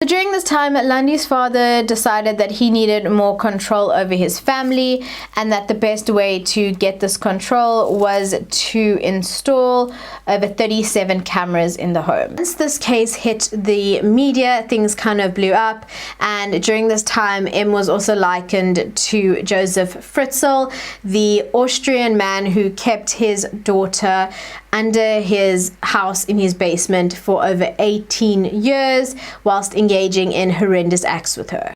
So during this time, Lundy's father decided that he needed more control over his family and that the best way to get this control was to install over 37 cameras in the home. Once this case hit the media, things kind of blew up, and during this time, M was also likened to Joseph Fritzl, the Austrian man who kept his daughter under his house in his basement for over 18 years whilst engaging in horrendous acts with her.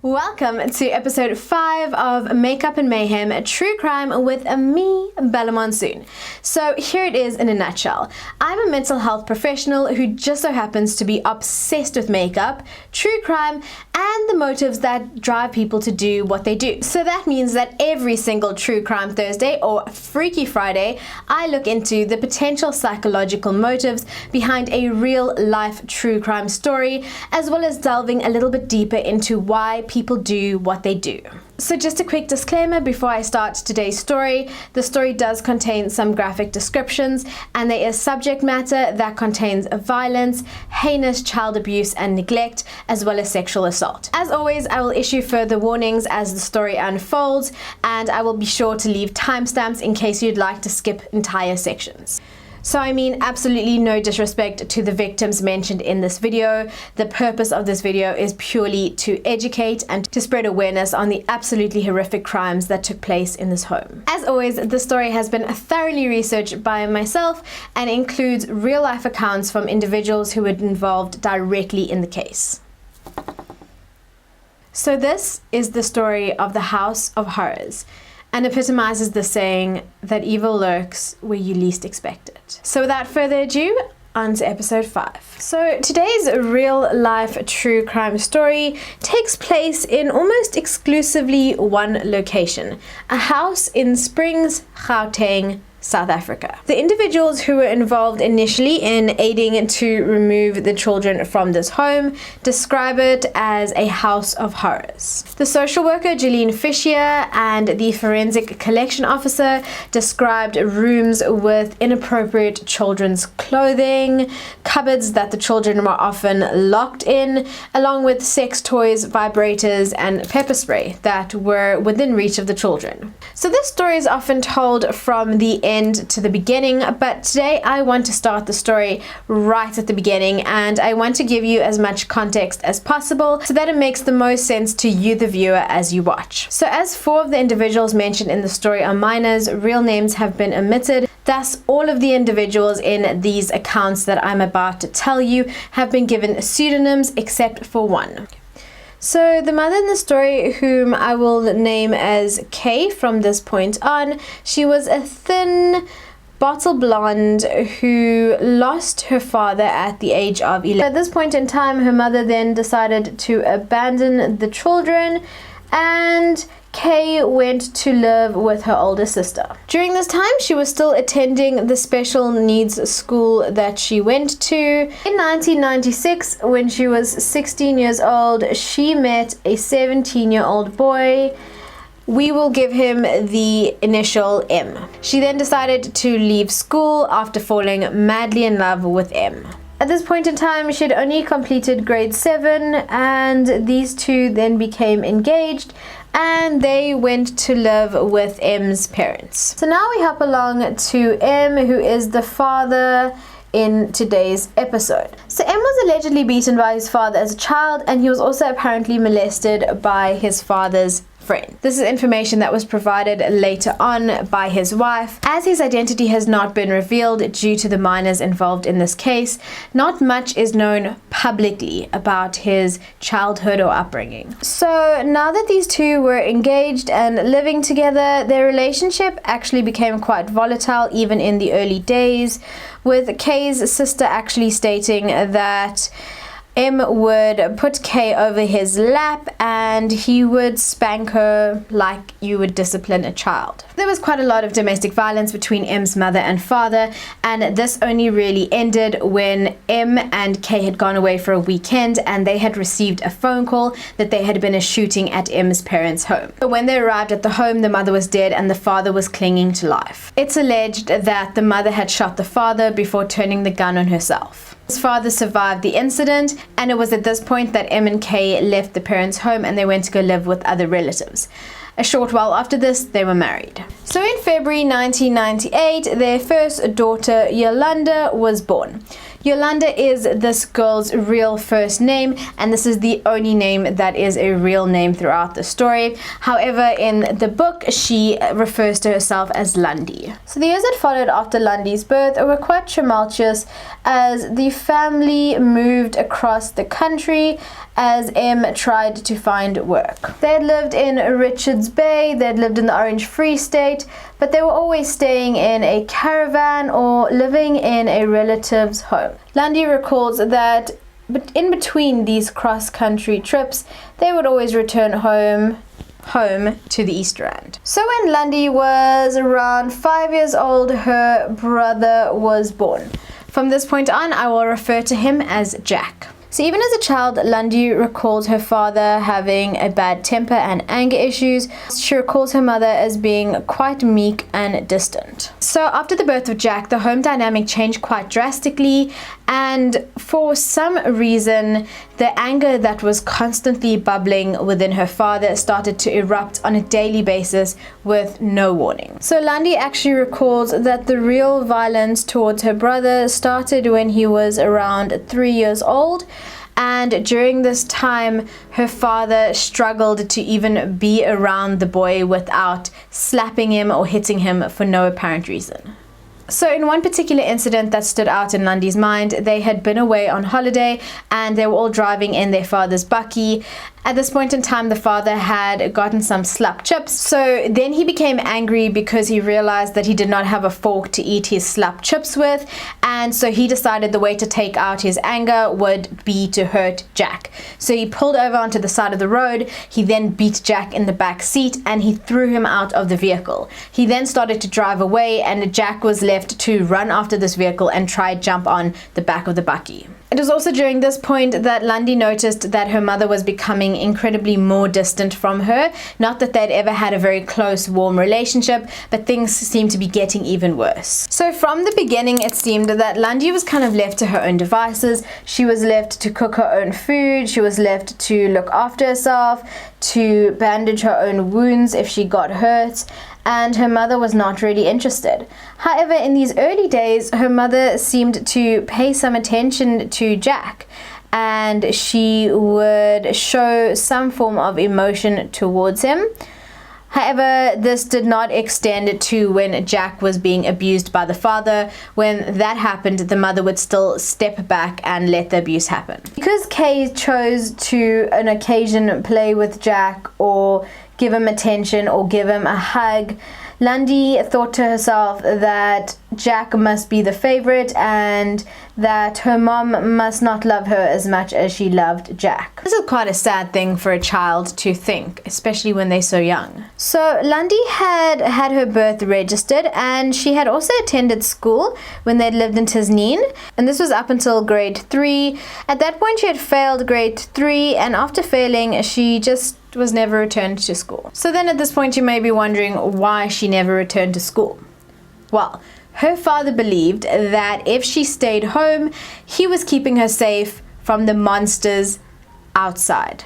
Welcome to episode 5 of Makeup Mayhem, a true crime with me, Bella Monsoon. So here it is in a nutshell. I'm a mental health professional who just so happens to be obsessed with makeup, true crime, and the motives that drive people to do what they do. So that means that every single True Crime Thursday or Freaky Friday, I look into the potential psychological motives behind a real life true crime story, as well as delving a little bit deeper into why people do what they do. So just a quick disclaimer before I start today's story. The story does contain some graphic descriptions, and there is subject matter that contains violence, heinous child abuse and neglect, as well as sexual assault. As always, I will issue further warnings as the story unfolds, and I will be sure to leave timestamps in case you'd like to skip entire sections. So I mean absolutely no disrespect to the victims mentioned in this video. The purpose of this video is purely to educate and to spread awareness on the absolutely horrific crimes that took place in this home. As always, the story has been thoroughly researched by myself and includes real life accounts from individuals who were involved directly in the case. So this is the story of the House of Horrors, and epitomizes the saying that evil lurks where you least expect it. So without further ado, on to episode 5. So today's real life true crime story takes place in almost exclusively one location, a house in Springs, Gauteng, South Africa. The individuals who were involved initially in aiding to remove the children from this home describe it as a house of horrors. The social worker Jeline Fisher and the forensic collection officer described rooms with inappropriate children's clothing, cupboards that the children were often locked in, along with sex toys, vibrators, and pepper spray that were within reach of the children. So this story is often told from the end to the beginning, but today I want to start the story right at the beginning, and I want to give you as much context as possible so that it makes the most sense to you, the viewer, as you watch. So as 4 of the individuals mentioned in the story are minors, real names have been omitted. Thus, all of the individuals in these accounts that I'm about to tell you have been given pseudonyms except for one. So the mother in the story, whom I will name as Kay from this point on, she was a thin, bottle blonde who lost her father at the age of 11. At this point in time, her mother then decided to abandon the children, and Kay went to live with her older sister. During this time, she was still attending the special needs school that she went to. In 1996, when she was 16 years old, she met a 17-year-old boy. We will give him the initial M. She then decided to leave school after falling madly in love with M. At this point in time, she had only completed grade 7, and these two then became engaged, and they went to live with M's parents. So now we hop along to M, who is the father in today's episode. So M was allegedly beaten by his father as a child, and he was also apparently molested by his father's friend. This is information that was provided later on by his wife. As his identity has not been revealed due to the minors involved in this case, not much is known publicly about his childhood or upbringing. So now that these two were engaged and living together, their relationship actually became quite volatile even in the early days, with Kay's sister actually stating that Em would put Kay over his lap and he would spank her like you would discipline a child. There was quite a lot of domestic violence between Em's mother and father, and this only really ended when Em and Kay had gone away for a weekend and they had received a phone call that there had been a shooting at Em's parents' home. But when they arrived at the home, the mother was dead and the father was clinging to life. It's alleged that the mother had shot the father before turning the gun on herself. His father survived the incident, and it was at this point that Em and Kay left the parents' home and they went to go live with other relatives. A short while after this, they were married. So in February 1998, their first daughter, Yolanda, was born. Yolanda is this girl's real first name, and this is the only name that is a real name throughout the story. However, in the book, she refers to herself as Lundy. So the years that followed after Lundy's birth were quite tumultuous as the family moved across the country as Em tried to find work. They had lived in Richards Bay, they had lived in the Orange Free State, but they were always staying in a caravan or living in a relative's home. Lundy recalls that in between these cross-country trips, they would always return home to the East Rand. So when Lundy was around 5 years old, her brother was born. From this point on, I will refer to him as Jack. So even as a child, Lundy recalls her father having a bad temper and anger issues. She recalls her mother as being quite meek and distant. So after the birth of Jack, the home dynamic changed quite drastically, and for some reason, the anger that was constantly bubbling within her father started to erupt on a daily basis with no warning. So Lundy actually recalls that the real violence towards her brother started when he was around 3 years old, and during this time her father struggled to even be around the boy without slapping him or hitting him for no apparent reason. So in one particular incident that stood out in Lundy's mind, they had been away on holiday and they were all driving in their father's bakkie. At this point in time, the father had gotten some slap chips. So then he became angry because he realized that he did not have a fork to eat his slap chips with. And so he decided the way to take out his anger would be to hurt Jack. So he pulled over onto the side of the road. He then beat Jack in the back seat and he threw him out of the vehicle. He then started to drive away and Jack was left to run after this vehicle and try jump on the back of the bakkie. It was also during this point that Lundy noticed that her mother was becoming incredibly more distant from her. Not that they'd ever had a very close, warm relationship, but things seemed to be getting even worse. So from the beginning, it seemed that Lundy was kind of left to her own devices. She was left to cook her own food. She was left to look after herself, to bandage her own wounds if she got hurt, and her mother was not really interested. However, in these early days, her mother seemed to pay some attention to Jack, and she would show some form of emotion towards him. However, this did not extend to when Jack was being abused by the father. When that happened, the mother would still step back and let the abuse happen. Because Kay chose to, on occasion, play with Jack or give him attention or give him a hug, Lundy thought to herself that Jack must be the favorite and that her mom must not love her as much as she loved Jack. This is quite a sad thing for a child to think, especially when they're so young. So Lundy had had her birth registered and she had also attended school when they'd lived in Tasneen, and this was up until grade 3. At that point she had failed grade 3, and after failing she just was never returned to school. So then at this point you may be wondering why she never returned to school. Well, her father believed that if she stayed home, he was keeping her safe from the monsters outside.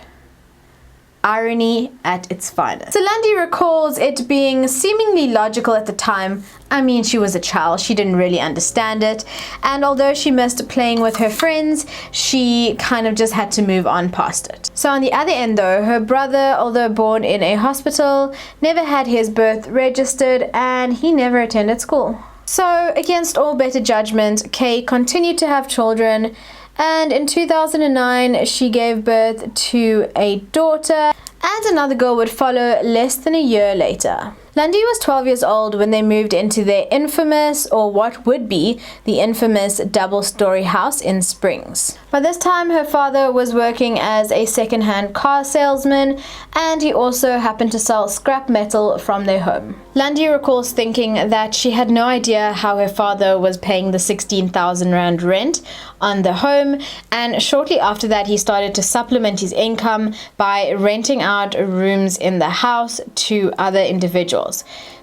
Irony at its finest. So Lundy recalls it being seemingly logical at the time. I mean, she was a child, she didn't really understand it, and although she missed playing with her friends, she kind of just had to move on past it. So on the other end though, her brother, although born in a hospital, never had his birth registered and he never attended school. So against all better judgment, Kay continued to have children, and in 2009 she gave birth to a daughter, and another girl would follow less than a year later. Lundy was 12 years old when they moved into their infamous, or what would be the infamous, double-story house in Springs. By this time, her father was working as a second-hand car salesman, and he also happened to sell scrap metal from their home. Lundy recalls thinking that she had no idea how her father was paying the 16,000 Rand rent on the home, and shortly after that he started to supplement his income by renting out rooms in the house to other individuals.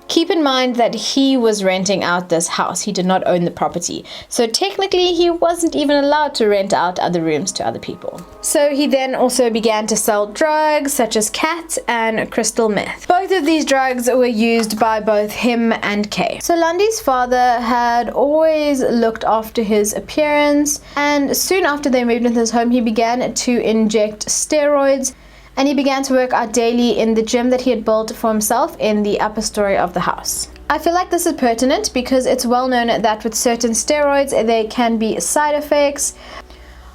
Keep in mind that he was renting out this house. He did not own the property. So technically he wasn't even allowed to rent out other rooms to other people. So he then also began to sell drugs such as cat and crystal meth. Both of these drugs were used by both him and Kay. So Lundy's father had always looked after his appearance, and soon after they moved into his home he began to inject steroids, and he began to work out daily in the gym that he had built for himself in the upper story of the house. I feel like this is pertinent because it's well known that with certain steroids there can be side effects,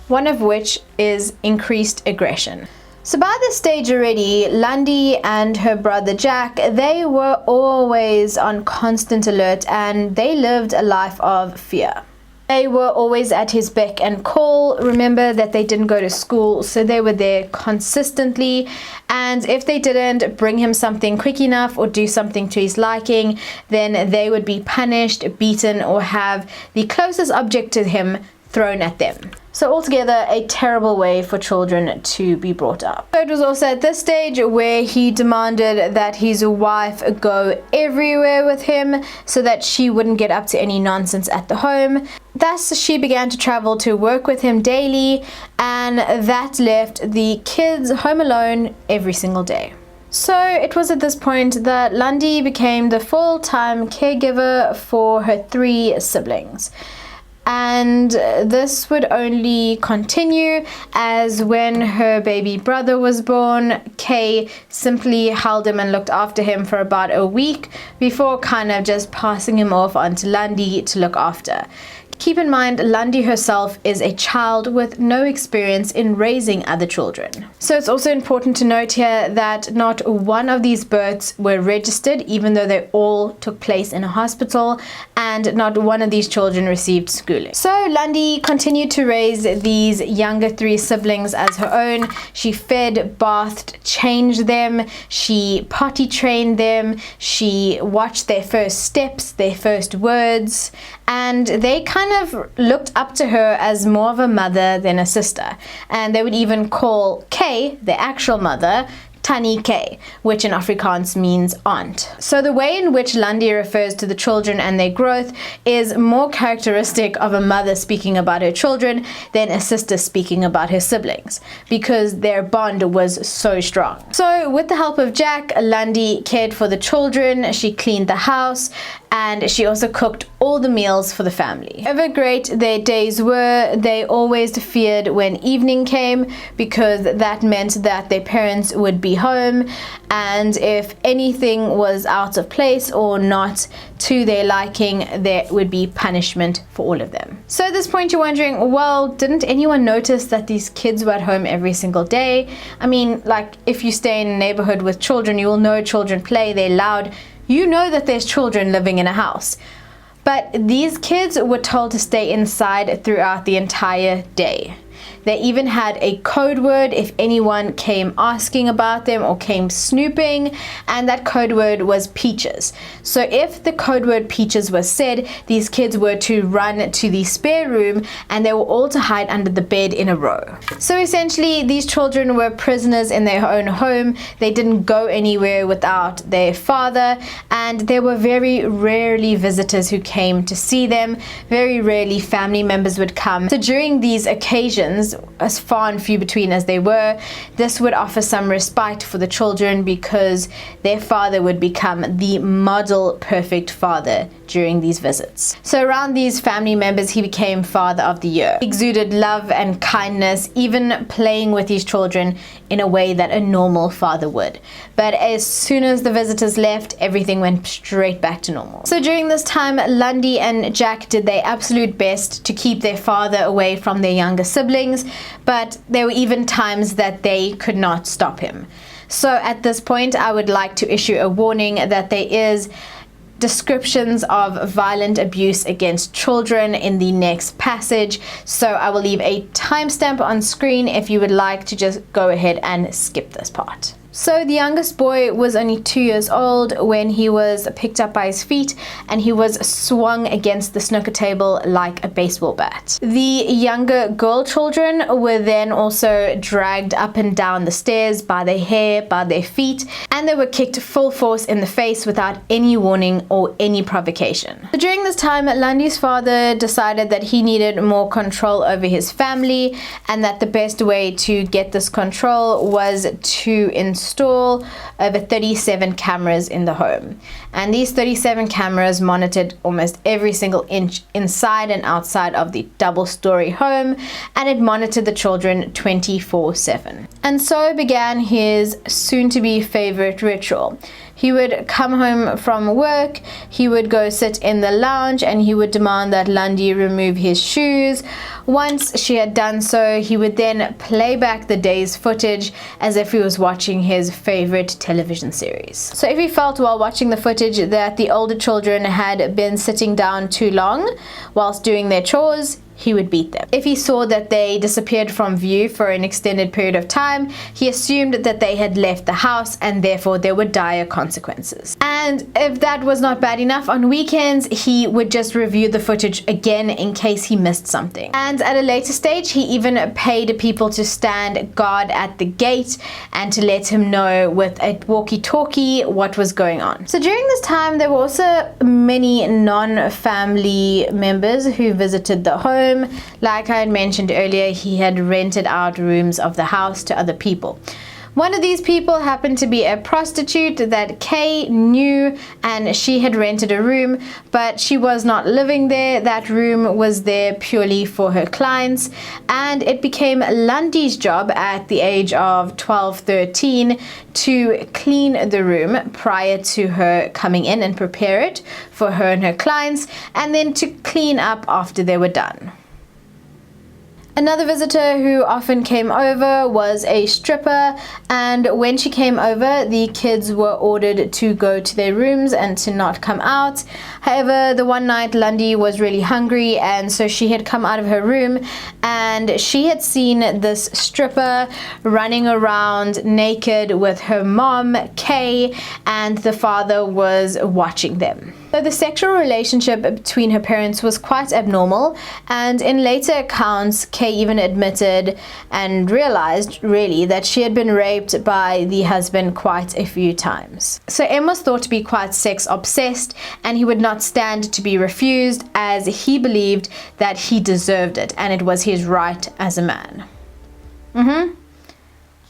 one of which is increased aggression. So by this stage already, Lundy and her brother Jack, they were always on constant alert and they lived a life of fear. They were always at his beck and call. Remember that they didn't go to school, so they were there consistently. And if they didn't bring him something quick enough or do something to his liking, then they would be punished, beaten, or have the closest object to him thrown at them. So altogether, a terrible way for children to be brought up. So it was also at this stage where he demanded that his wife go everywhere with him so that she wouldn't get up to any nonsense at the home. Thus, she began to travel to work with him daily, and that left the kids home alone every single day. So it was at this point that Lundy became the full-time caregiver for her 3 siblings. And this would only continue as when her baby brother was born, Kay simply held him and looked after him for about a week before kind of just passing him off onto Lundy to look after. Keep in mind, Lundy herself is a child with no experience in raising other children. So it's also important to note here that not one of these births were registered, even though they all took place in a hospital, and not one of these children received schooling. So Lundy continued to raise these younger 3 siblings as her own. She fed, bathed, changed them, she potty trained them, she watched their first steps, their first words, and they kind of looked up to her as more of a mother than a sister. And they would even call Kay, the actual mother, Tannie Kay, which in Afrikaans means aunt. So the way in which Lundy refers to the children and their growth is more characteristic of a mother speaking about her children than a sister speaking about her siblings, because their bond was so strong. So with the help of Jack, Lundy cared for the children, she cleaned the house, and she also cooked all the meals for the family. However great their days were, they always feared when evening came, because that meant that their parents would be home, and if anything was out of place or not to their liking, there would be punishment for all of them. So at this point you're wondering, well, didn't anyone notice that these kids were at home every single day? I mean, like, if you stay in a neighborhood with children, you will know children play, they're loud. You know that there's children living in a house. But these kids were told to stay inside throughout the entire day. They even had a code word if anyone came asking about them or came snooping, and that code word was peaches. So if the code word peaches was said, these kids were to run to the spare room and they were all to hide under the bed in a row. So essentially these children were prisoners in their own home. They didn't go anywhere without their father, and there were very rarely visitors who came to see them. Very rarely family members would come. So during these occasions, as far and few between as they were, this would offer some respite for the children because their father would become the model perfect father during these visits. So around these family members, he became father of the year. He exuded love and kindness, even playing with his children in a way that a normal father would. But as soon as the visitors left, everything went straight back to normal. So during this time, Lundy and Jack did their absolute best to keep their father away from their younger siblings, but there were even times that they could not stop him. So at this point, I would like to issue a warning that there is descriptions of violent abuse against children in the next passage, so I will leave a timestamp on screen if you would like to just go ahead and skip this part. So the youngest boy was only 2 years old when he was picked up by his feet and he was swung against the snooker table like a baseball bat. The younger girl children were then also dragged up and down the stairs by their hair, by their feet, and they were kicked full force in the face without any warning or any provocation. So during this time, Lundy's father decided that he needed more control over his family and that the best way to get this control was to install over 37 cameras in the home. And these 37 cameras monitored almost every single inch inside and outside of the double-story home, and it monitored the children 24/7. And so began his soon-to-be favorite ritual. He would come home from work, he would go sit in the lounge, and he would demand that Lundy remove his shoes. Once she had done so, he would then play back the day's footage as if he was watching his favorite television series. So if he felt while watching the footage that the older children had been sitting down too long whilst doing their chores, he would beat them. If he saw that they disappeared from view for an extended period of time, he assumed that they had left the house and therefore there were dire consequences. And if that was not bad enough, on weekends he would just review the footage again in case he missed something. And at a later stage, he even paid people to stand guard at the gate and to let him know with a walkie-talkie what was going on. So during this time, there were also many non-family members who visited the home. Like I had mentioned earlier, he had rented out rooms of the house to other people. One of these people happened to be a prostitute that Kay knew, and she had rented a room, but she was not living there. That room was there purely for her clients, and it became Lundy's job at the age of 12-13 to clean the room prior to her coming in and prepare it for her and her clients, and then to clean up after they were done. Another visitor who often came over was a stripper, and when she came over, the kids were ordered to go to their rooms and to not come out. However, the one night Lundy was really hungry, and so she had come out of her room and she had seen this stripper running around naked with her mom, Kay, and the father was watching them. So the sexual relationship between her parents was quite abnormal, and in later accounts, Kay even admitted and realized really that she had been raped by the husband quite a few times. So M was thought to be quite sex obsessed, and he would not stand to be refused as he believed that he deserved it and it was his right as a man.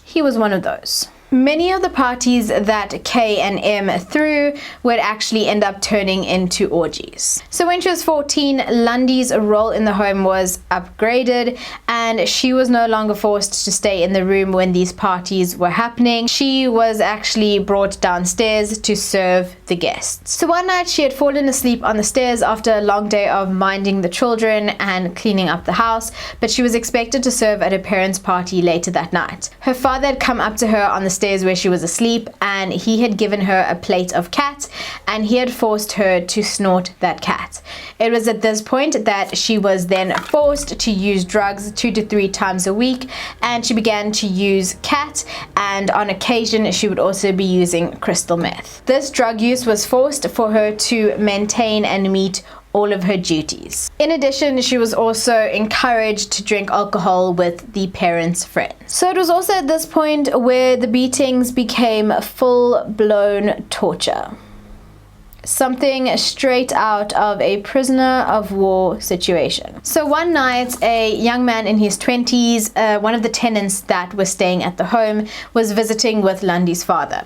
He was one of those. Many of the parties that Kay and M threw would actually end up turning into orgies. So when she was 14, Lundy's role in the home was upgraded, and she was no longer forced to stay in the room when these parties were happening. She was actually brought downstairs to serve the guests. So one night she had fallen asleep on the stairs after a long day of minding the children and cleaning up the house, but she was expected to serve at her parents' party later that night. Her father had come up to her on the stairs where she was asleep, and he had given her a plate of cat, and he had forced her to snort that cat. It was at this point that she was then forced to use drugs 2 to 3 times a week, and she began to use cat, and on occasion she would also be using crystal meth. This drug use was forced for her to maintain and meet all of her duties. In addition, she was also encouraged to drink alcohol with the parents' friends. So it was also at this point where the beatings became full-blown torture. Something straight out of a prisoner of war situation. So one night, a young man in his 20s, one of the tenants that was staying at the home, was visiting with Lundy's father.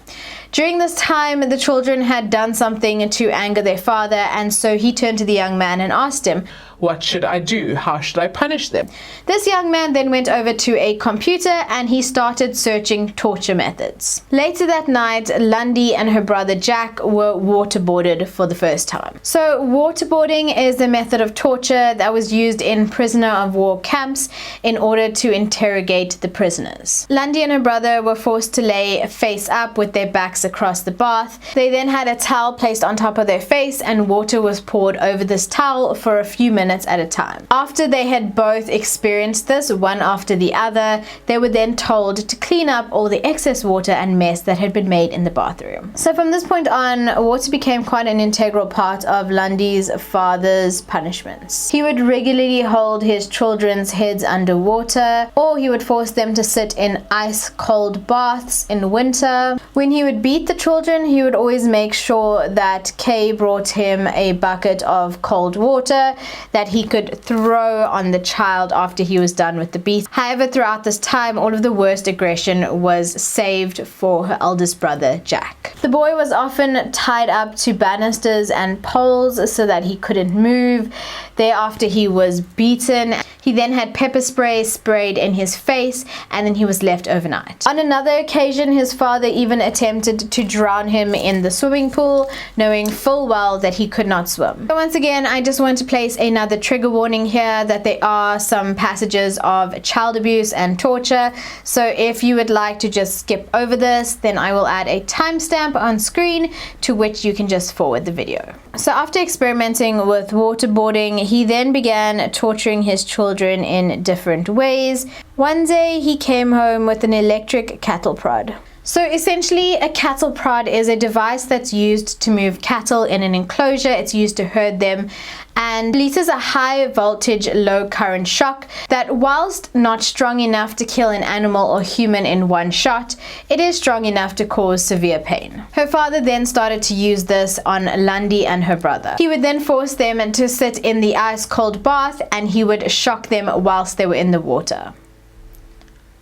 During this time, the children had done something to anger their father, and so he turned to the young man and asked him, What should I do? How should I punish them? This young man then went over to a computer and he started searching torture methods. Later that night, Lundy and her brother Jack were waterboarded for the first time. So waterboarding is a method of torture that was used in prisoner of war camps in order to interrogate the prisoners. Lundy and her brother were forced to lay face up with their backs across the bath. They then had a towel placed on top of their face and water was poured over this towel for a few minutes at a time. After they had both experienced this, one after the other, they were then told to clean up all the excess water and mess that had been made in the bathroom. So from this point on, water became quite an integral part of Lundy's father's punishments. He would regularly hold his children's heads underwater, or he would force them to sit in ice-cold baths in winter. When he would beat the children, he would always make sure that Kay brought him a bucket of cold water that he could throw on the child after he was done with the beat. However, throughout this time, all of the worst aggression was saved for her eldest brother, Jack. The boy was often tied up to banisters and poles so that he couldn't move. Thereafter, he was beaten. He then had pepper spray sprayed in his face, and then he was left overnight. On another occasion, his father even attempted to drown him in the swimming pool, knowing full well that he could not swim. So once again, I just want to place another trigger warning here that there are some passages of child abuse and torture. So if you would like to just skip over this, then I will add a timestamp on screen to which you can just forward the video. So after experimenting with waterboarding, he then began torturing his children in different ways. One day he came home with an electric cattle prod. So essentially, a cattle prod is a device that's used to move cattle in an enclosure. It's used to herd them and releases a high voltage, low current shock that, whilst not strong enough to kill an animal or human in one shot, it is strong enough to cause severe pain. Her father then started to use this on Lundy and her brother. He would then force them to sit in the ice-cold bath and he would shock them whilst they were in the water.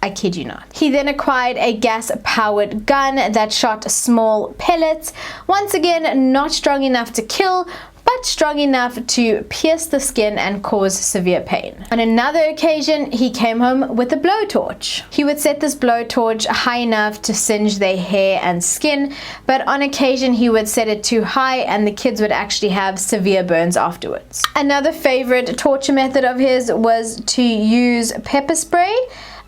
I kid you not. He then acquired a gas-powered gun that shot small pellets, once again not strong enough to kill, but strong enough to pierce the skin and cause severe pain. On another occasion, he came home with a blowtorch. He would set this blowtorch high enough to singe their hair and skin, but on occasion he would set it too high and the kids would actually have severe burns afterwards. Another favorite torture method of his was to use pepper spray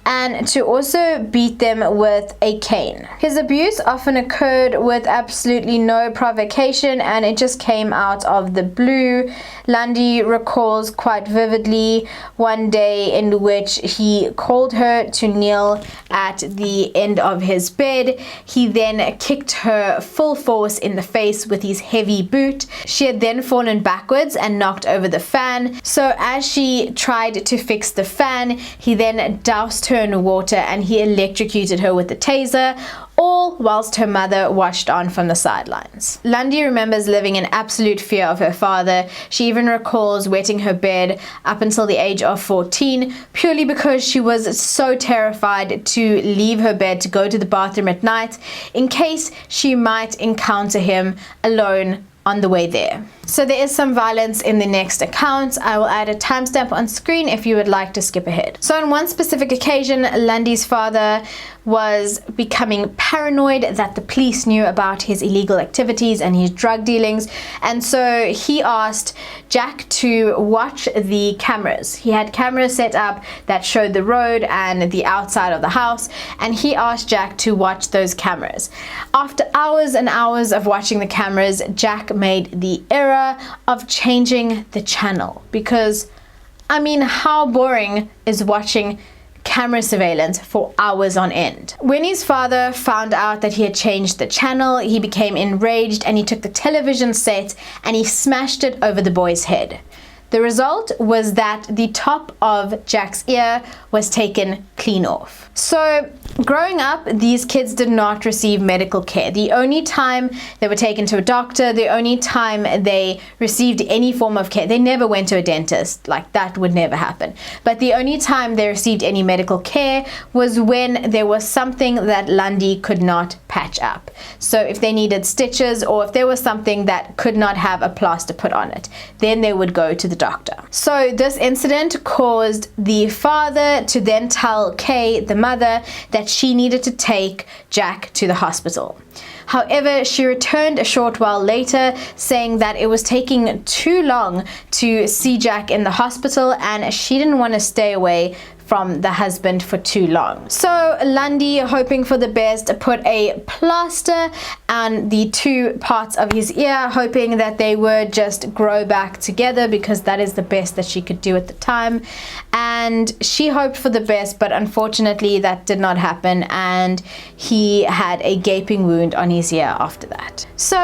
and to also beat them with a cane. His abuse often occurred with absolutely no provocation and it just came out of the blue. Lundy recalls quite vividly one day in which he called her to kneel at the end of his bed. He then kicked her full force in the face with his heavy boot. She had then fallen backwards and knocked over the fan. So as she tried to fix the fan, he then doused her in water and he electrocuted her with the taser, all whilst her mother watched on from the sidelines. Lundy remembers living in absolute fear of her father. She even recalls wetting her bed up until the age of 14 purely because she was so terrified to leave her bed to go to the bathroom at night in case she might encounter him alone on the way there. So there is some violence in the next account. I will add a timestamp on screen if you would like to skip ahead. So on one specific occasion, Lundy's father was becoming paranoid that the police knew about his illegal activities and his drug dealings, and so he asked Jack to watch the cameras. He had cameras set up that showed the road and the outside of the house, and he asked Jack to watch those cameras. After hours and hours of watching the cameras, Jack made the error of changing the channel, because I mean, how boring is watching camera surveillance for hours on end? When his father found out that he had changed the channel, he became enraged and he took the television set and he smashed it over the boy's head. The result was that the top of Jack's ear was taken clean off. So Growing up, these kids did not receive medical care. The only time they were taken to a doctor, the only time they received any form of care, they never went to a dentist. Like, that would never happen. But the only time they received any medical care was when there was something that Lundy could not patch up. So if they needed stitches, or if there was something that could not have a plaster put on it, then they would go to the doctor. So this incident caused the father to then tell Kay, the mother, that she needed to take Jack to the hospital. However, she returned a short while later saying that it was taking too long to see Jack in the hospital and she didn't want to stay away from the husband for too long. So Lundy, hoping for the best, put a plaster on the two parts of his ear, hoping that they would just grow back together, because that is the best that she could do at the time. And she hoped for the best, but unfortunately that did not happen, and he had a gaping wound on his ear after that. So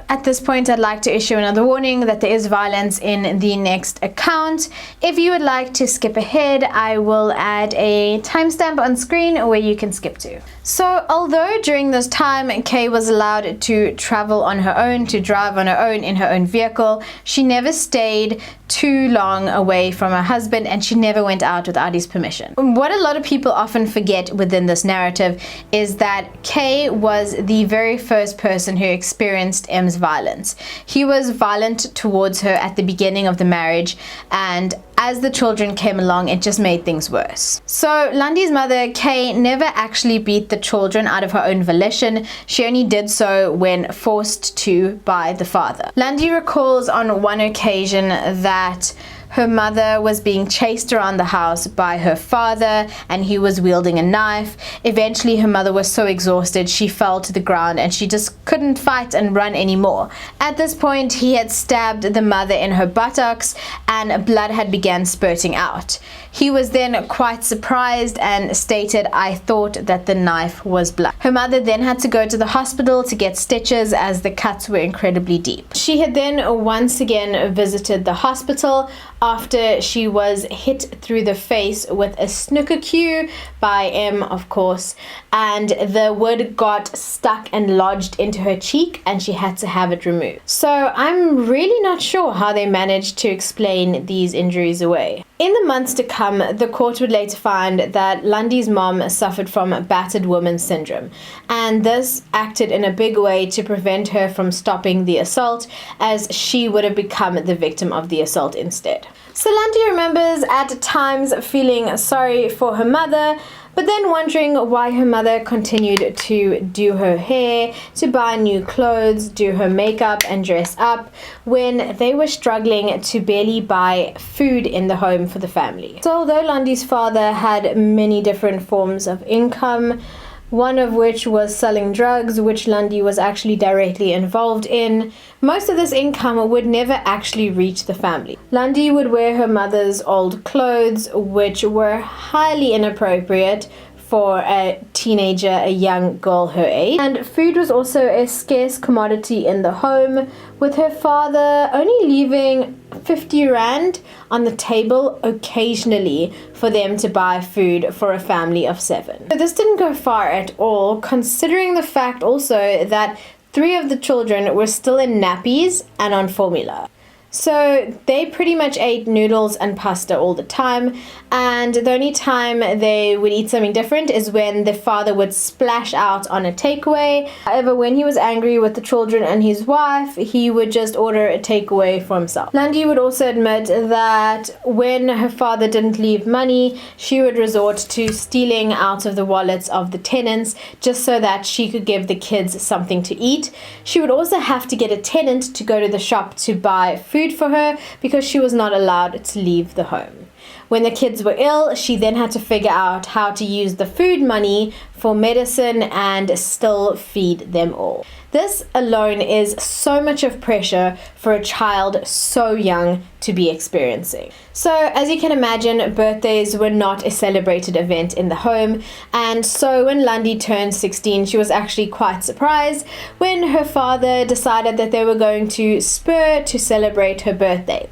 at this point, I'd like to issue another warning that there is violence in the next account. If you would like to skip ahead, I will add a timestamp on screen where you can skip to. So although during this time Kay was allowed to travel on her own, to drive on her own in her own vehicle, she never stayed too long away from her husband, and she never went out without his permission. What a lot of people often forget within this narrative is that Kay was the very first person who experienced M's violence. He was violent towards her at the beginning of the marriage, and as the children came along, it just made things worse. So Lundy's mother, Kay, never actually beat the children out of her own volition. She only did so when forced to by the father. Lundy recalls on one occasion that her mother was being chased around the house by her father, and he was wielding a knife. Eventually, her mother was so exhausted, she fell to the ground and she just couldn't fight and run anymore. At this point, he had stabbed the mother in her buttocks and blood had begun spurting out. He was then quite surprised and stated, "I thought that the knife was blood." Her mother then had to go to the hospital to get stitches as the cuts were incredibly deep. She had then once again visited the hospital after she was hit through the face with a snooker cue by M, of course, and the wood got stuck and lodged into her cheek and she had to have it removed. So I'm really not sure how they managed to explain these injuries away. In the months to come, the court would later find that Lundy's mom suffered from battered woman syndrome, and this acted in a big way to prevent her from stopping the assault, as she would have become the victim of the assault instead. So Lundy remembers at times feeling sorry for her mother, but then wondering why her mother continued to do her hair, to buy new clothes, do her makeup and dress up, when they were struggling to barely buy food in the home for the family. So although Lundy's father had many different forms of income, one of which was selling drugs, which Lundy was actually directly involved in, most of this income would never actually reach the family. Lundy would wear her mother's old clothes, which were highly inappropriate for a teenager, a young girl her age. And food was also a scarce commodity in the home, with her father only leaving 50 rand on the table occasionally for them to buy food for a family of 7. So this didn't go far at all, considering the fact also that 3 of the children were still in nappies and on formula. So they pretty much ate noodles and pasta all the time, and the only time they would eat something different is when the father would splash out on a takeaway. However, when he was angry with the children and his wife, he would just order a takeaway for himself. Lundy would also admit that when her father didn't leave money, she would resort to stealing out of the wallets of the tenants just so that she could give the kids something to eat. She would also have to get a tenant to go to the shop to buy food for her because she was not allowed to leave the home. When the kids were ill, she then had to figure out how to use the food money for medicine and still feed them all. This alone is so much of pressure for a child so young to be experiencing. So as you can imagine, birthdays were not a celebrated event in the home, and so when Lundy turned 16, she was actually quite surprised when her father decided that they were going to Spur to celebrate her birthday.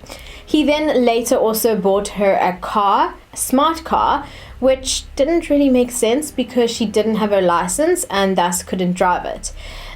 He then later also bought her a smart car, which didn't really make sense because she didn't have a license and thus couldn't drive it.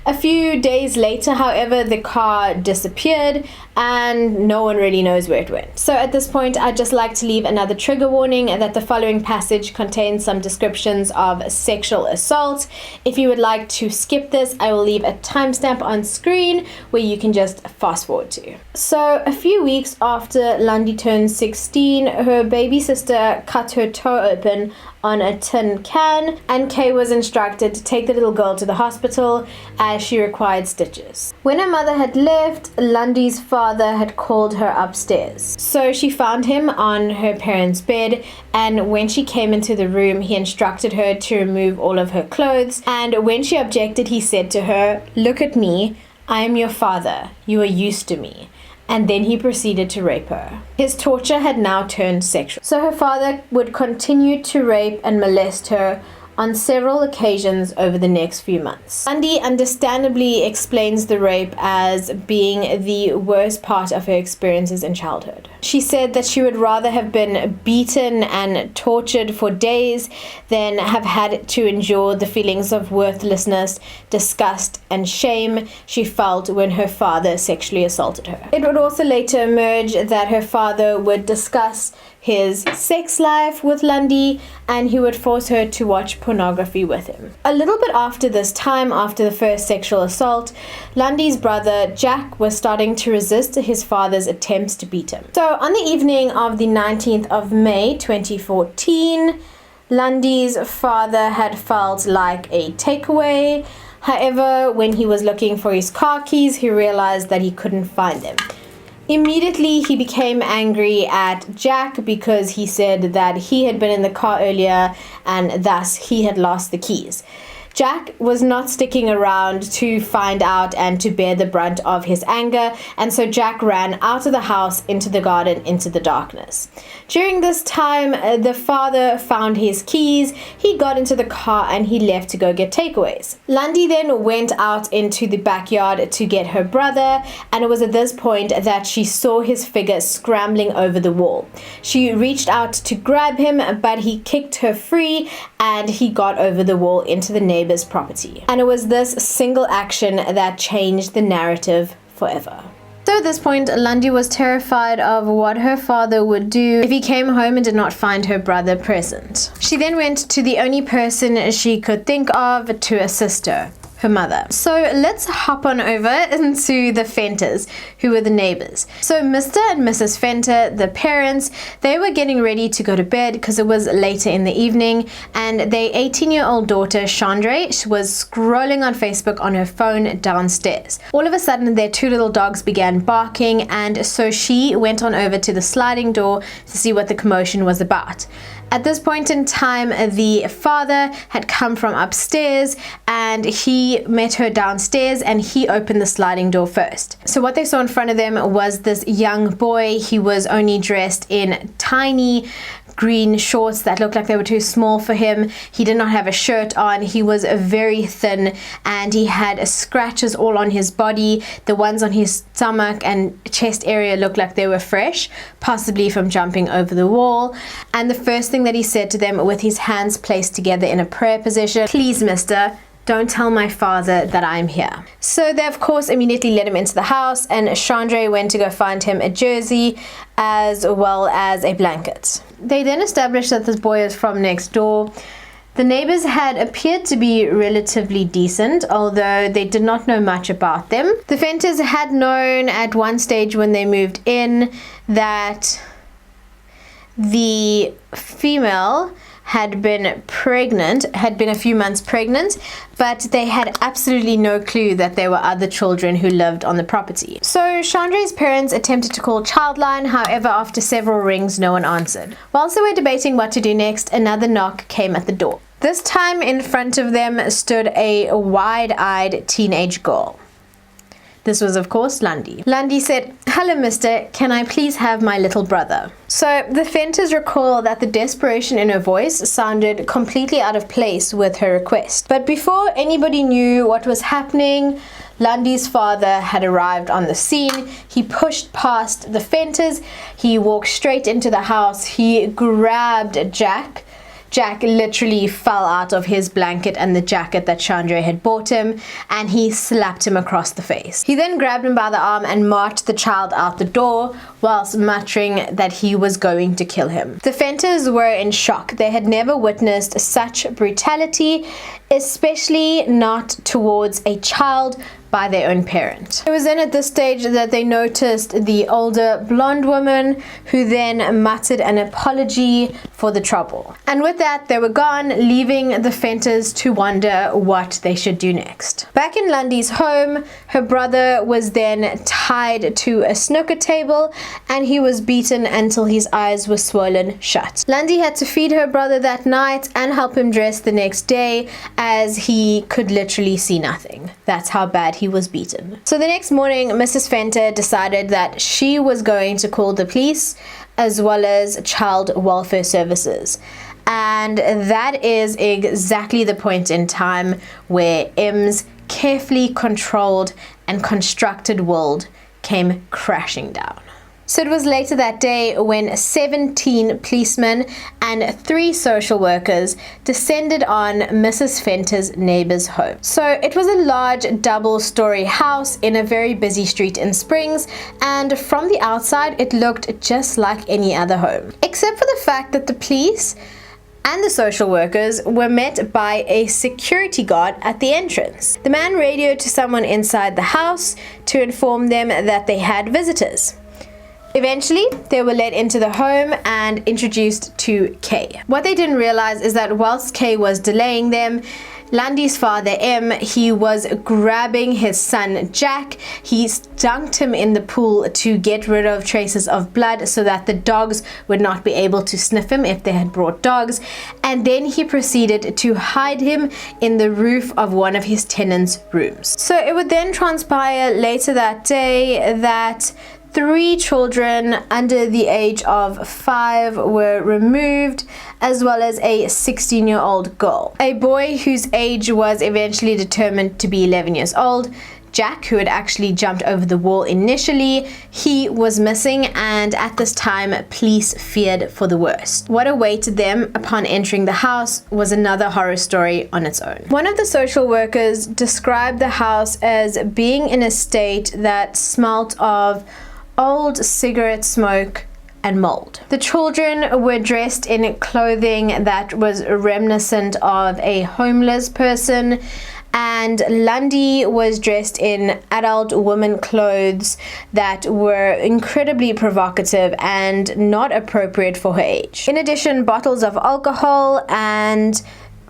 A few days later, however, the car disappeared and no one really knows where it went. So at this point, I'd just like to leave another trigger warning that the following passage contains some descriptions of sexual assault. If you would like to skip this, I will leave a timestamp on screen where you can just fast forward to. So a few weeks after Lundy turned 16, her baby sister cut her toe open on a tin can, and Kay was instructed to take the little girl to the hospital as she required stitches. When her mother had left, Lundy's father had called her upstairs. So she found him on her parents' bed, and when she came into the room, he instructed her to remove all of her clothes, and when she objected, he said to her, "Look at me, I am your father, you are used to me." And then he proceeded to rape her. His torture had now turned sexual. So her father would continue to rape and molest her on several occasions over the next few months. Lundy understandably explains the rape as being the worst part of her experiences in childhood. She said that she would rather have been beaten and tortured for days than have had to endure the feelings of worthlessness, disgust, and shame she felt when her father sexually assaulted her. It would also later emerge that her father would discuss his sex life with Lundy, and he would force her to watch pornography with him. A little bit after this time, after the first sexual assault, Lundy's brother Jack was starting to resist his father's attempts to beat him. So on the evening of the 19th of May 2014, Lundy's father had felt like a takeaway. However, when he was looking for his car keys, he realized that he couldn't find them. Immediately, he became angry at Jack because he said that he had been in the car earlier and thus he had lost the keys. Jack was not sticking around to find out and to bear the brunt of his anger, and so Jack ran out of the house into the garden into the darkness. During this time, the father found his keys, he got into the car and he left to go get takeaways. Lundy then went out into the backyard to get her brother, and it was at this point that she saw his figure scrambling over the wall. She reached out to grab him, but he kicked her free and he got over the wall into the neighbor's property. And it was this single action that changed the narrative forever. So at this point, Lundy was terrified of what her father would do if he came home and did not find her brother present. She then went to the only person she could think of to assist her mother. So let's hop on over into the Fenters, who were the neighbors. So Mr. and Mrs. Fenter, the parents, they were getting ready to go to bed because it was later in the evening, and their 18-year-old daughter, Chandra, was scrolling on Facebook on her phone downstairs. All of a sudden, their two little dogs began barking, and so she went on over to the sliding door to see what the commotion was about. At this point in time, the father had come from upstairs and he met her downstairs and he opened the sliding door first. So what they saw in front of them was this young boy. He was only dressed in tiny green shorts that looked like they were too small for him. He did not have a shirt on. He was very thin and he had scratches all on his body. The ones on his stomach and chest area looked like they were fresh, possibly from jumping over the wall. And the first thing that he said to them, with his hands placed together in a prayer position, "Please, mister, don't tell my father that I'm here." So they, of course, immediately let him into the house, and Chandra went to go find him a jersey as well as a blanket. They then established that this boy is from next door. The neighbors had appeared to be relatively decent, although they did not know much about them. The Fenters had known at one stage when they moved in that the female had been a few months pregnant, but they had absolutely no clue that there were other children who lived on the property. So Chandra's parents attempted to call Childline, however, after several rings, no one answered. Whilst they were debating what to do next, another knock came at the door. This time in front of them stood a wide-eyed teenage girl. This was, of course, Lundy. Lundy said, "Hello, mister, can I please have my little brother?" So the Fenters recall that the desperation in her voice sounded completely out of place with her request. But before anybody knew what was happening, Lundy's father had arrived on the scene. He pushed past the fenters. He walked straight into the house. He grabbed Jack. Jack literally fell out of his blanket and the jacket that Chandra had bought him, and he slapped him across the face. He then grabbed him by the arm and marched the child out the door whilst muttering that he was going to kill him. The Fenters were in shock. They had never witnessed such brutality, especially not towards a child by their own parent. It was then at this stage that they noticed the older blonde woman, who then muttered an apology for the trouble. And with that, they were gone, leaving the Fenters to wonder what they should do next. Back in Lundy's home, her brother was then tied to a snooker table and he was beaten until his eyes were swollen shut. Lundy had to feed her brother that night and help him dress the next day, as he could literally see nothing. That's how bad he was beaten. So the next morning, Mrs. Fenter decided that she was going to call the police as well as child welfare services. And that is exactly the point in time where M's carefully controlled and constructed world came crashing down. So it was later that day when 17 policemen and 3 social workers descended on Mrs. Fenter's neighbor's home. So it was a large double-story house in a very busy street in Springs, and from the outside it looked just like any other home, except for the fact that the police and the social workers were met by a security guard at the entrance. The man radioed to someone inside the house to inform them that they had visitors. Eventually, they were led into the home and introduced to Kay. What they didn't realize is that whilst Kay was delaying them, Lundy's father, M, he was grabbing his son, Jack. He dunked him in the pool to get rid of traces of blood so that the dogs would not be able to sniff him if they had brought dogs. And then he proceeded to hide him in the roof of one of his tenants' rooms. So it would then transpire later that day that 3 children under the age of 5 were removed, as well as a 16-year-old girl. A boy whose age was eventually determined to be 11 years old. Jack, who had actually jumped over the wall initially, he was missing, and at this time, police feared for the worst. What awaited them upon entering the house was another horror story on its own. One of the social workers described the house as being in a state that smelt of old cigarette smoke and mold. The children were dressed in clothing that was reminiscent of a homeless person, and Lundy was dressed in adult woman clothes that were incredibly provocative and not appropriate for her age. In addition, bottles of alcohol and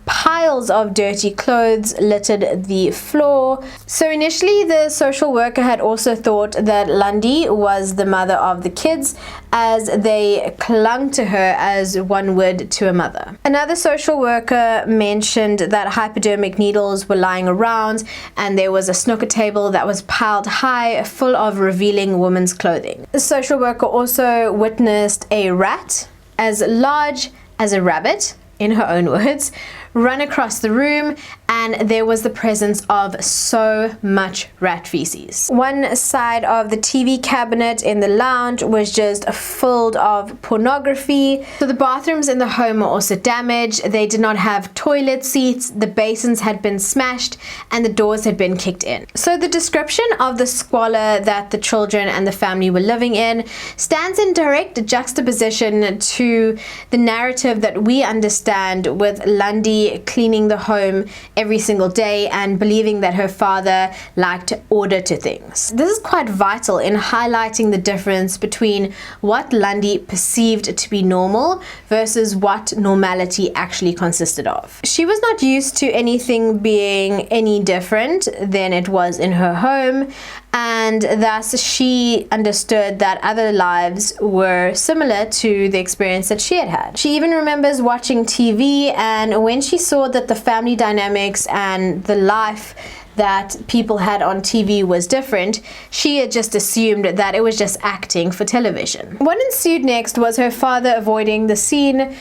piles of dirty clothes littered the floor. So initially, the social worker had also thought that Lundy was the mother of the kids, as they clung to her as one would to a mother. Another social worker mentioned that hypodermic needles were lying around, and there was a snooker table that was piled high full of revealing women's clothing. The social worker also witnessed a rat as large as a rabbit, in her own words, run across the room, and there was the presence of so much rat feces. One side of the TV cabinet in the lounge was just filled of pornography. So the bathrooms in the home were also damaged. They did not have toilet seats, the basins had been smashed, and the doors had been kicked in. So the description of the squalor that the children and the family were living in stands in direct juxtaposition to the narrative that we understand with Lundy cleaning the home every single day and believing that her father liked order to things. This is quite vital in highlighting the difference between what Lundy perceived to be normal versus what normality actually consisted of. She was not used to anything being any different than it was in her home, and thus she understood that other lives were similar to the experience that she had had. She even remembers watching TV, and when she saw that the family dynamics and the life that people had on TV was different, she had just assumed that it was just acting for television. What ensued next was her father avoiding the scene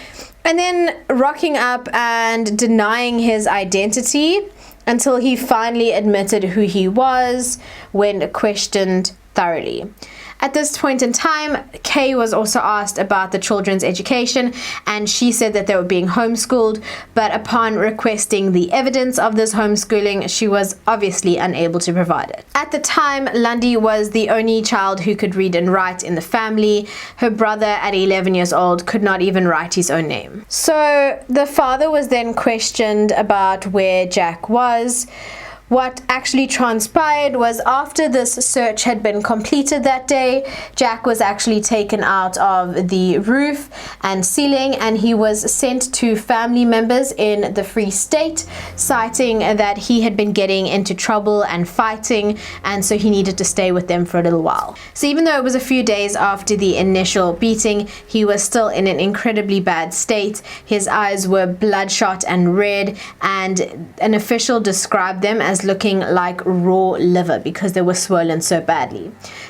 and then rocking up and denying his identity until he finally admitted who he was when questioned thoroughly. At this point in time, Kay was also asked about the children's education, and she said that they were being homeschooled, but upon requesting the evidence of this homeschooling, she was obviously unable to provide it. At the time, Lundy was the only child who could read and write in the family. Her brother, at 11 years old, could not even write his own name. So the father was then questioned about where Jack was. What actually transpired was, after this search had been completed that day, Jack was actually taken out of the roof and ceiling, and he was sent to family members in the Free State, citing that he had been getting into trouble and fighting, and so he needed to stay with them for a little while. So even though it was a few days after the initial beating, he was still in an incredibly bad state. His eyes were bloodshot and red, and an official described them as looking like raw liver because they were swollen so badly.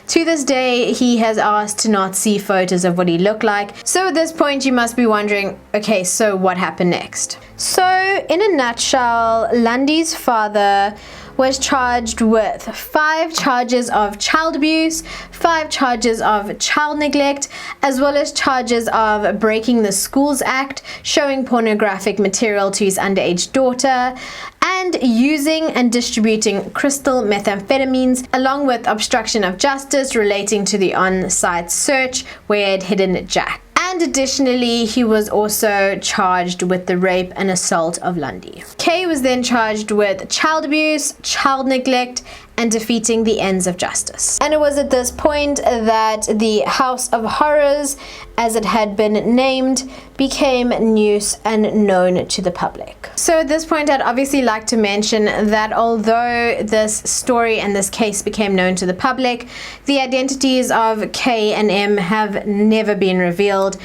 To this day, he has asked to not see photos of what he looked like. So at this point, you must be wondering, okay, so what happened next? So in a nutshell, Lundy's father was charged with 5 charges of child abuse, 5 charges of child neglect, as well as charges of breaking the Schools Act, showing pornographic material to his underage daughter, and using and distributing crystal methamphetamines, along with obstruction of justice relating to the on-site search where he had hidden Jack. And additionally, he was also charged with the rape and assault of Lundy. Kay was then charged with child abuse, child neglect, and defeating the ends of justice. And it was at this point that the House of Horrors, as it had been named, became news and known to the public. So at this point, I'd obviously like to mention that although this story and this case became known to the public, the identities of K and M have never been revealed,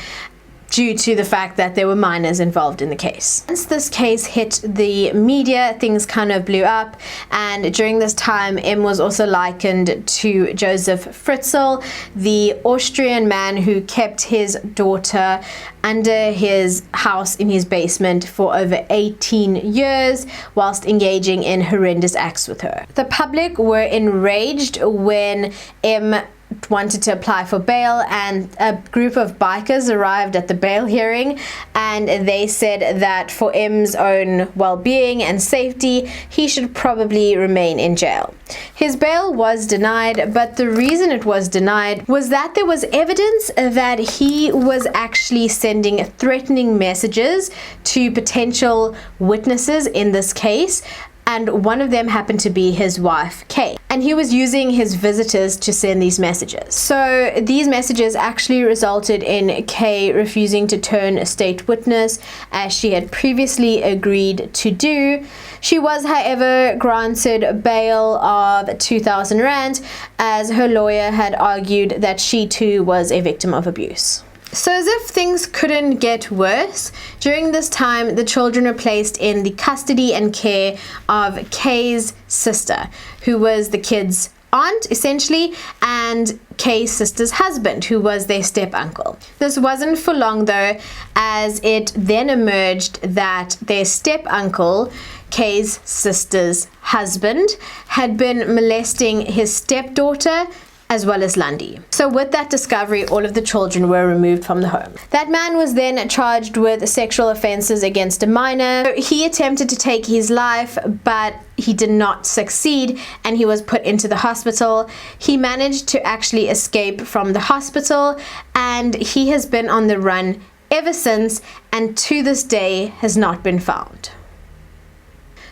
due to the fact that there were minors involved in the case. Once this case hit the media, things kind of blew up, and during this time, M was also likened to Joseph Fritzl, the Austrian man who kept his daughter under his house in his basement for over 18 years whilst engaging in horrendous acts with her. The public were enraged when M wanted to apply for bail, and a group of bikers arrived at the bail hearing, and they said that for M's own well-being and safety, he should probably remain in jail. His bail was denied, but the reason it was denied was that there was evidence that he was actually sending threatening messages to potential witnesses in this case, and one of them happened to be his wife, Kay. And he was using his visitors to send these messages. So these messages actually resulted in Kay refusing to turn a state witness, as she had previously agreed to do. She was, however, granted bail of 2,000 Rand, as her lawyer had argued that she too was a victim of abuse. So as if things couldn't get worse, during this time, the children were placed in the custody and care of Kay's sister, who was the kids' aunt, essentially, and Kay's sister's husband, who was their step-uncle. This wasn't for long, though, as it then emerged that their step-uncle, Kay's sister's husband, had been molesting his stepdaughter, as well as Lundy. So with that discovery, all of the children were removed from the home. That man was then charged with sexual offenses against a minor. He attempted to take his life, but he did not succeed, and he was put into the hospital. He managed to actually escape from the hospital, and he has been on the run ever since, and to this day has not been found.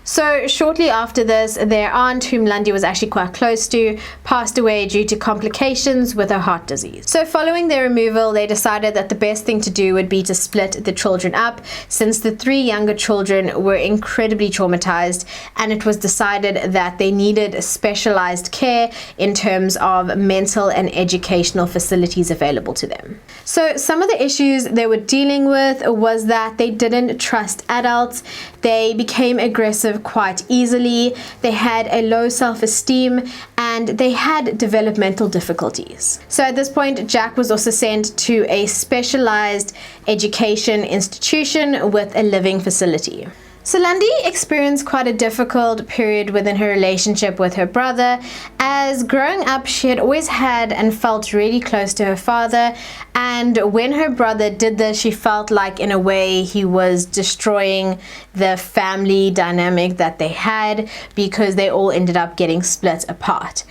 So shortly after this, their aunt, whom Lundy was actually quite close to, passed away due to complications with her heart disease. So following their removal, they decided that the best thing to do would be to split the children up, since the 3 younger children were incredibly traumatized, and it was decided that they needed specialized care in terms of mental and educational facilities available to them. So some of the issues they were dealing with was that they didn't trust adults, they became aggressive quite easily, they had a low self-esteem, and they had developmental difficulties. So at this point, Jack was also sent to a specialized education institution with a living facility. So Lundy experienced quite a difficult period within her relationship with her brother, as growing up she had always had and felt really close to her father, and when her brother did this, she felt like in a way he was destroying the family dynamic that they had, because they all ended up getting split apart.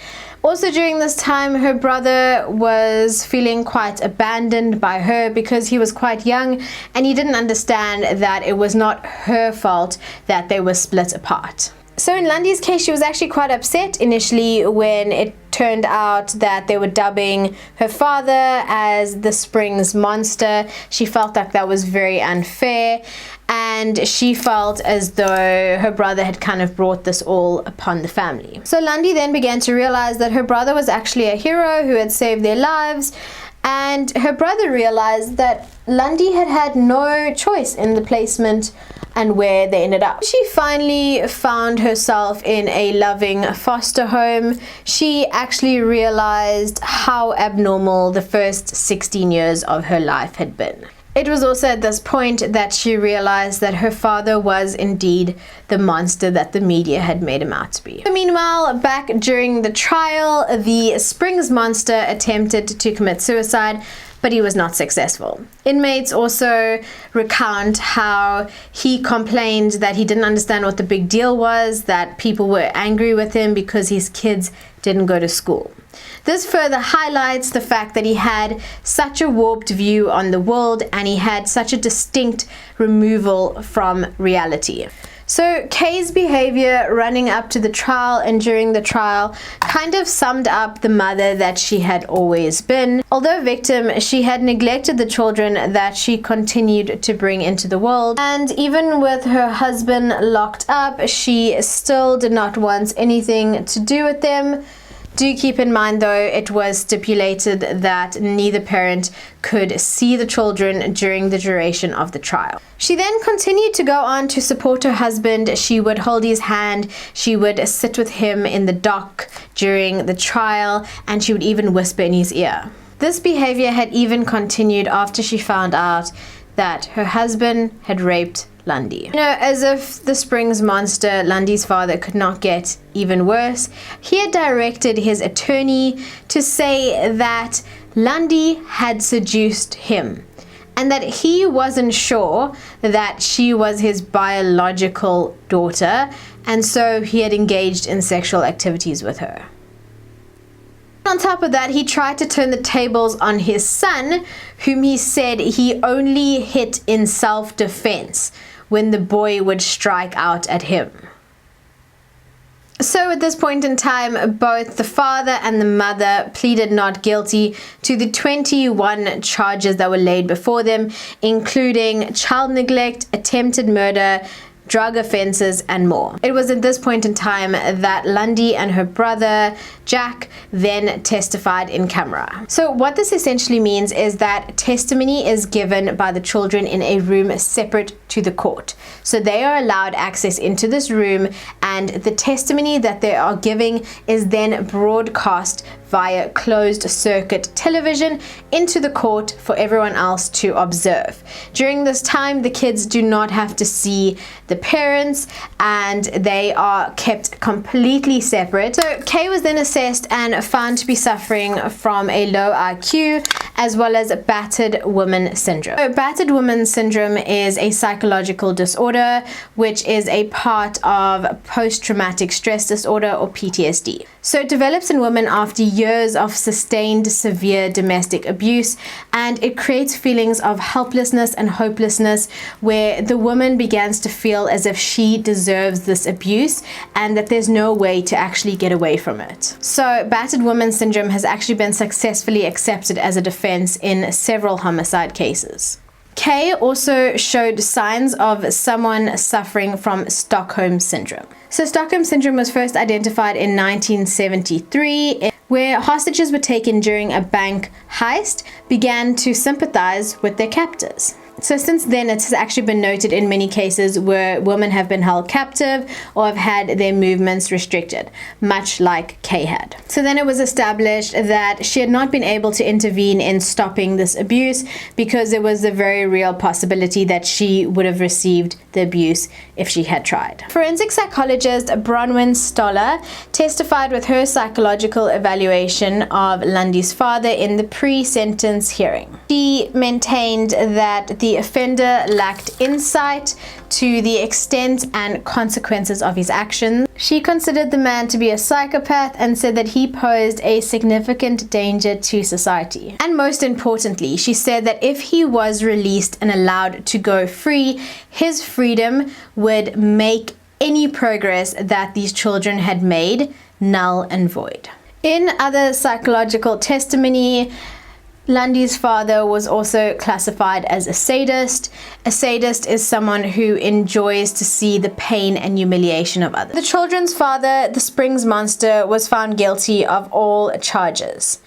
Also during this time, her brother was feeling quite abandoned by her because he was quite young and he didn't understand that it was not her fault that they were split apart. So in Lundy's case, she was actually quite upset initially when it turned out that they were dubbing her father as the Springs Monster. She felt like that was very unfair, and she felt as though her brother had kind of brought this all upon the family. So Lundy then began to realize that her brother was actually a hero who had saved their lives, and her brother realized that Lundy had had no choice in the placement and where they ended up. She finally found herself in a loving foster home. She actually realized how abnormal the first 16 years of her life had been. It was also at this point that she realized that her father was indeed the monster that the media had made him out to be. Meanwhile, back during the trial, the Springs Monster attempted to commit suicide, but he was not successful. Inmates also recount how he complained that he didn't understand what the big deal was, that people were angry with him because his kids didn't go to school. This further highlights the fact that he had such a warped view on the world and he had such a distinct removal from reality. So Kay's behavior running up to the trial and during the trial kind of summed up the mother that she had always been. Although victim, she had neglected the children that she continued to bring into the world, and even with her husband locked up, she still did not want anything to do with them. Do keep in mind though, it was stipulated that neither parent could see the children during the duration of the trial. She then continued to go on to support her husband. She would hold his hand, she would sit with him in the dock during the trial, and she would even whisper in his ear. This behavior had even continued after she found out that her husband had raped Lundy. As if the Springs Monster, Lundy's father, could not get even worse, he had directed his attorney to say that Lundy had seduced him and that he wasn't sure that she was his biological daughter, and so he had engaged in sexual activities with her. On top of that, he tried to turn the tables on his son, whom he said he only hit in self-defense when the boy would strike out at him. So at this point in time, both the father and the mother pleaded not guilty to the 21 charges that were laid before them, including child neglect, attempted murder, drug offenses, and more. It was at this point in time that Lundy and her brother Jack then testified in camera. So what this essentially means is that testimony is given by the children in a room separate to the court. So they are allowed access into this room, and the testimony that they are giving is then broadcast via closed circuit television into the court for everyone else to observe. During this time, the kids do not have to see the parents and they are kept completely separate. So Kay was then assessed and found to be suffering from a low IQ as well as battered woman syndrome. So battered woman syndrome is a psychological disorder which is a part of post-traumatic stress disorder, or PTSD. So it develops in women after years of sustained severe domestic abuse, and it creates feelings of helplessness and hopelessness where the woman begins to feel as if she deserves this abuse and that there's no way to actually get away from it. So battered woman syndrome has actually been successfully accepted as a defense in several homicide cases. Kay also showed signs of someone suffering from Stockholm Syndrome. So Stockholm Syndrome was first identified in 1973, where hostages were taken during a bank heist began to sympathize with their captors. So since then, it has actually been noted in many cases where women have been held captive or have had their movements restricted, much like Kay had. So then it was established that she had not been able to intervene in stopping this abuse because there was a very real possibility that she would have received the abuse if she had tried. Forensic psychologist Bronwyn Stoller testified with her psychological evaluation of Lundy's father in the pre-sentence hearing. She maintained that the offender lacked insight to the extent and consequences of his actions. She considered the man to be a psychopath and said that he posed a significant danger to society. And most importantly, she said that if he was released and allowed to go free, his freedom would make any progress that these children had made null and void. In other psychological testimony, Lundy's father was also classified as a sadist. A sadist is someone who enjoys to see the pain and humiliation of others. The children's father, the Springs monster, was found guilty of all charges.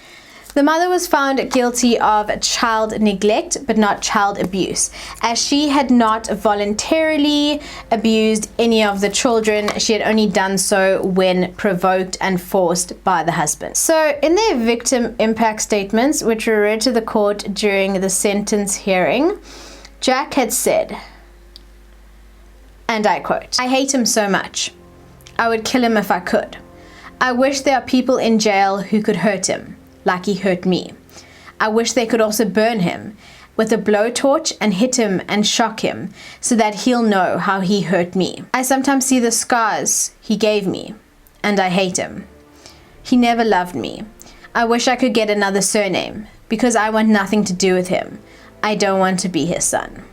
The mother was found guilty of child neglect, but not child abuse, as she had not voluntarily abused any of the children. She had only done so when provoked and forced by the husband. So in their victim impact statements, which were read to the court during the sentence hearing, Jack had said, and I quote, "I hate him so much. I would kill him if I could. I wish there are people in jail who could hurt him, like he hurt me. I wish they could also burn him with a blowtorch and hit him and shock him so that he'll know how he hurt me. I sometimes see the scars he gave me, and I hate him. He never loved me. I wish I could get another surname because I want nothing to do with him. I don't want to be his son."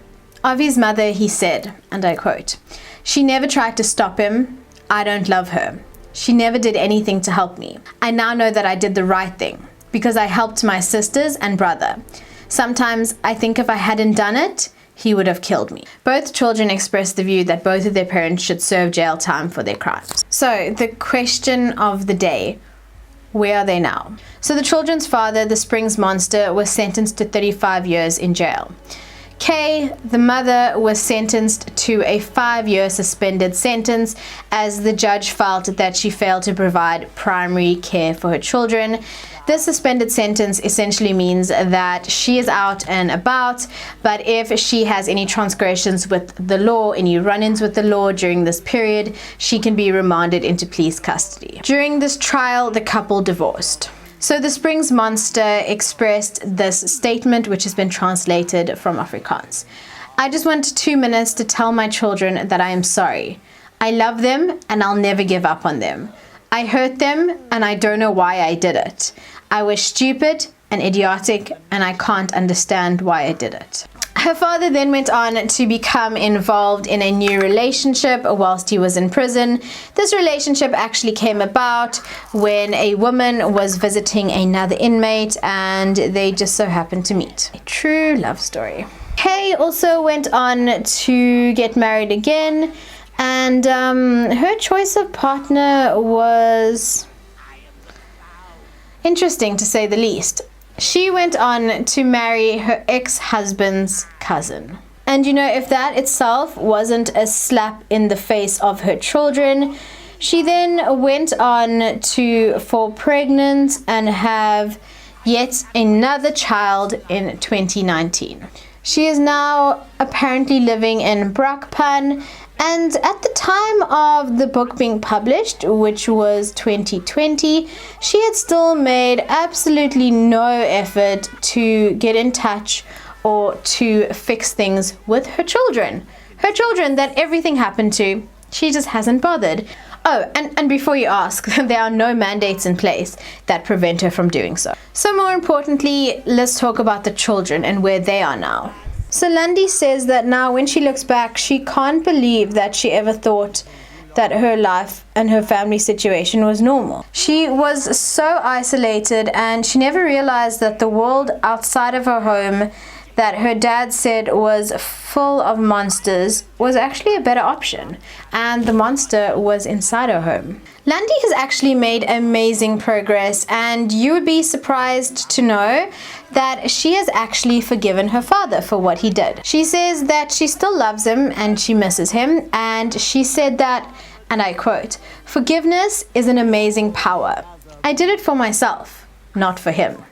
Of his mother, he said, and I quote, "She never tried to stop him. I don't love her. She never did anything to help me. I now know that I did the right thing, because I helped my sisters and brother. Sometimes I think if I hadn't done it, he would have killed me." Both children expressed the view that both of their parents should serve jail time for their crimes. So the question of the day, where are they now? So the children's father, the Springs monster, was sentenced to 35 years in jail. Kay, the mother, was sentenced to a 5-year suspended sentence as the judge felt that she failed to provide primary care for her children. This suspended sentence essentially means that she is out and about, but if she has any transgressions with the law, any run-ins with the law during this period, she can be remanded into police custody. During this trial, the couple divorced. So the Springs monster expressed this statement, which has been translated from Afrikaans. "I just want 2 minutes to tell my children that I am sorry. I love them and I'll never give up on them. I hurt them and I don't know why I did it. I was stupid and idiotic and I can't understand why I did it." Her father then went on to become involved in a new relationship whilst he was in prison. This relationship actually came about when a woman was visiting another inmate and they just so happened to meet. A true love story. Kay also went on to get married again, and her choice of partner was interesting to say the least. She went on to marry her ex-husband's cousin. And you know, if that itself wasn't a slap in the face of her children, she then went on to fall pregnant and have yet another child in 2019. She is now apparently living in Brakpan, and at the time of the book being published, which was 2020, she had still made absolutely no effort to get in touch or to fix things with her children. Her children that everything happened to, she just hasn't bothered. Oh, and before you ask, there are no mandates in place that prevent her from doing so. So more importantly, let's talk about the children and where they are now. So Lundy says that now when she looks back, she can't believe that she ever thought that her life and her family situation was normal. She was so isolated and she never realized that the world outside of her home that her dad said was full of monsters was actually a better option, and the monster was inside her home. Lundy has actually made amazing progress, and you would be surprised to know that she has actually forgiven her father for what he did. She says that she still loves him and she misses him, and she said that, and I quote, "Forgiveness is an amazing power. I did it for myself, not for him."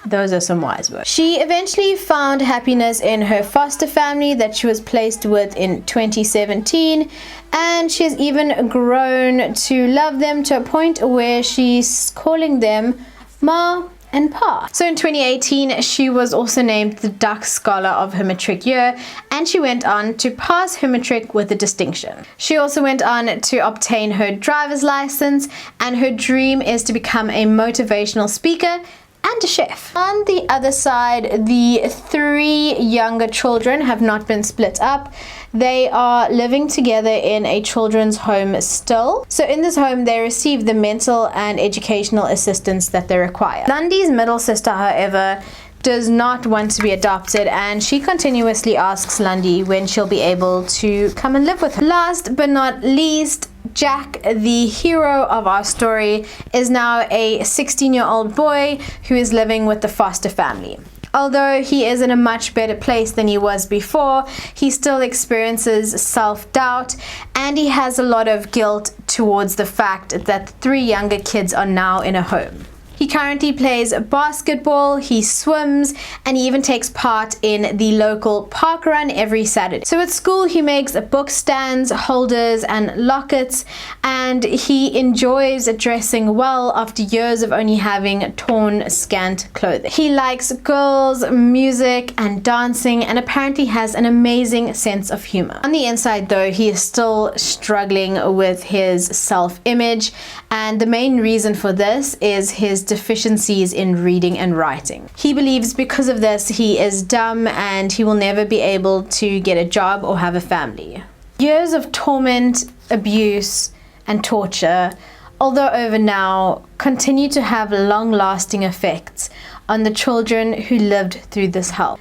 Those are some wise words. She eventually found happiness in her foster family that she was placed with in 2017, and she has even grown to love them to a point where she's calling them Ma and Pa. So in 2018, she was also named the Duck Scholar of her matric year, and she went on to pass her matric with a distinction. She also went on to obtain her driver's license, and her dream is to become a motivational speaker and a chef. On the other side, the 3 younger children have not been split up. They are living together in a children's home still. So in this home, they receive the mental and educational assistance that they require. Lundy's middle sister, however, does not want to be adopted, and she continuously asks Lundy when she'll be able to come and live with her. Last but not least, Jack, the hero of our story, is now a 16-year-old boy who is living with the foster family. Although he is in a much better place than he was before, he still experiences self-doubt, and he has a lot of guilt towards the fact that the 3 younger kids are now in a home. He currently plays basketball, he swims, and he even takes part in the local park run every Saturday. So at school, he makes book stands, holders, and lockets, and he enjoys dressing well after years of only having torn, scant clothing. He likes girls, music, and dancing, and apparently has an amazing sense of humor. On the inside, though, he is still struggling with his self-image, and the main reason for this is his deficiencies in reading and writing. He believes because of this he is dumb and he will never be able to get a job or have a family. Years of torment, abuse, and torture, although over now, continue to have long-lasting effects on the children who lived through this hell.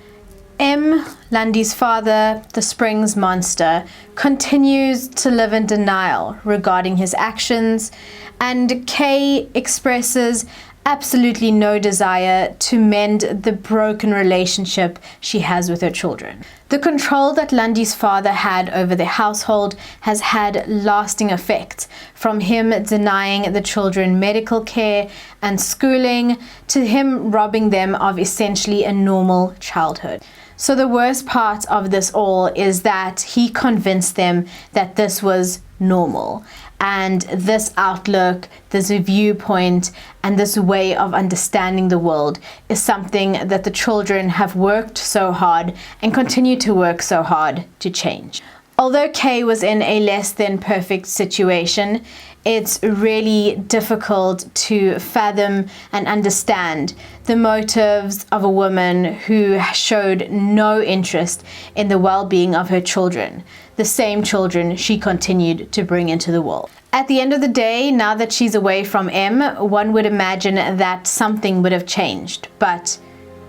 M, Lundy's father, the Springs monster, continues to live in denial regarding his actions, and Kay expresses absolutely no desire to mend the broken relationship she has with her children. The control that Lundy's father had over their household has had lasting effects, from him denying the children medical care and schooling to him robbing them of essentially a normal childhood. So the worst part of this all is that he convinced them that this was normal, and this outlook, this viewpoint, and this way of understanding the world is something that the children have worked so hard and continue to work so hard to change. Although Kay was in a less than perfect situation, it's really difficult to fathom and understand the motives of a woman who showed no interest in the well-being of her children, the same children she continued to bring into the world. At the end of the day, now that she's away from M, one would imagine that something would have changed, but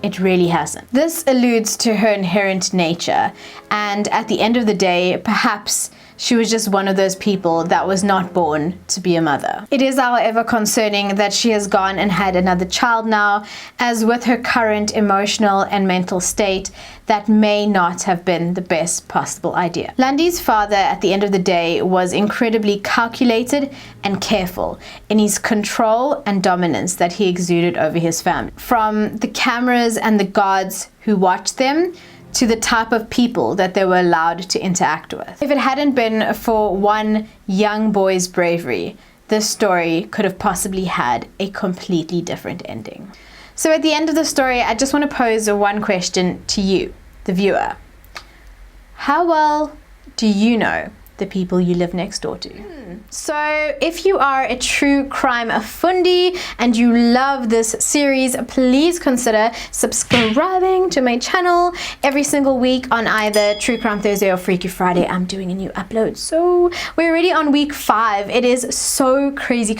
it really hasn't. This alludes to her inherent nature, and at the end of the day, perhaps she was just one of those people that was not born to be a mother. It is, however, concerning that she has gone and had another child now, as with her current emotional and mental state, that may not have been the best possible idea. Lundy's father, at the end of the day, was incredibly calculated and careful in his control and dominance that he exuded over his family. From the cameras and the guards who watched them, to the type of people that they were allowed to interact with. If it hadn't been for one young boy's bravery, this story could have possibly had a completely different ending. So at the end of the story, I just want to pose one question to you, the viewer. How well do you know the people you live next door to? on. So if you are a true crime fundi and you love this series, please consider subscribing to my channel. Every single week on either True Crime Thursday or Freaky Friday, I'm doing a new upload. So we're already on week 5. It is so crazy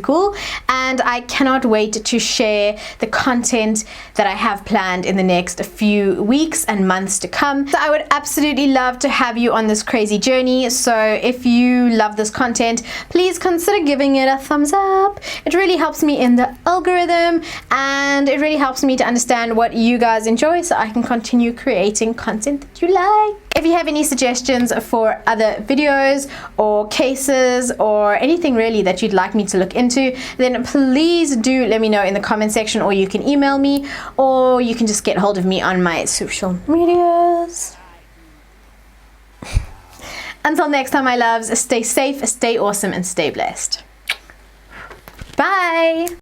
cool, and I cannot wait to share the content that I have planned in the next few weeks and months to come. So I would absolutely love to have you on this crazy journey. So if you love this content, please consider giving it a thumbs up. It really helps me in the algorithm, and it really helps me to understand what you guys enjoy so I can continue creating content that you like. If you have any suggestions for other videos or cases or anything really that you'd like me to look into, then please do let me know in the comment section, or you can email me, or you can just get hold of me on my social medias. Until next time, my loves, stay safe, stay awesome, and stay blessed. Bye!